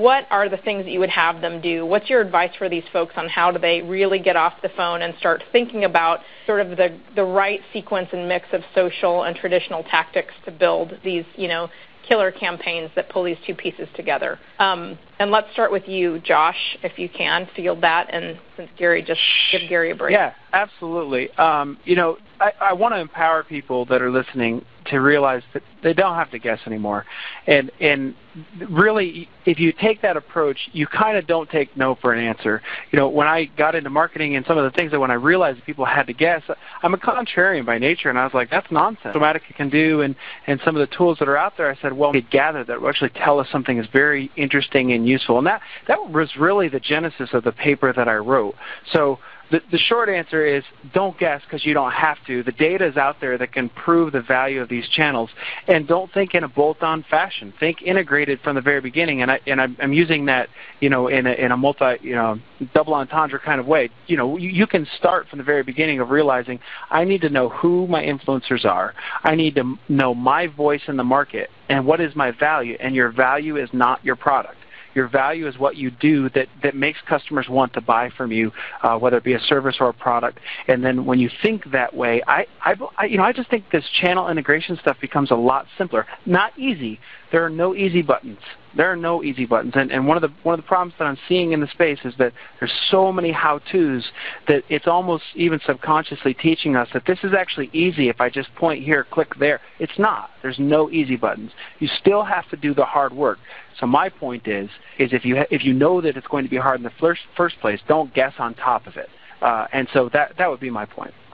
what are the things that you would have them do? What's your advice for these folks on how do they really get off the phone and start thinking about sort of the right sequence and mix of social and traditional tactics to build these, killer campaigns that pull these two pieces together? And let's start with you, Josh, if you can field that. And since Gary, just give Gary a break. Yeah, absolutely. I want to empower people that are listening to realize that they don't have to guess anymore. And really, if you take that approach, you kind of don't take no for an answer. When I got into marketing and some of the things that when I realized that people had to guess, I'm a contrarian by nature, and I was like, that's nonsense. SocialMatica can do, and some of the tools that are out there, I said, well, we could gather that will actually tell us something is very interesting and useful. And that was really the genesis of the paper that I wrote. So the short answer is don't guess because you don't have to. The data is out there that can prove the value of these channels, and don't think in a bolt-on fashion. Think integrated from the very beginning, and I'm using that in a multi double entendre kind of way. You can start from the very beginning of realizing I need to know who my influencers are. I need to know my voice in the market and what is my value, and your value is not your product. Your value is what you do that makes customers want to buy from you, whether it be a service or a product. And then when you think that way, I just think this channel integration stuff becomes a lot simpler. Not easy. There are no easy buttons. There are no easy buttons. And one of the problems that I'm seeing in the space is that there's so many how-tos that it's almost even subconsciously teaching us that this is actually easy if I just point here, click there. It's not. There's no easy buttons. You still have to do the hard work. So my point is if you know that it's going to be hard in the first place, don't guess on top of it. And so that would be my point.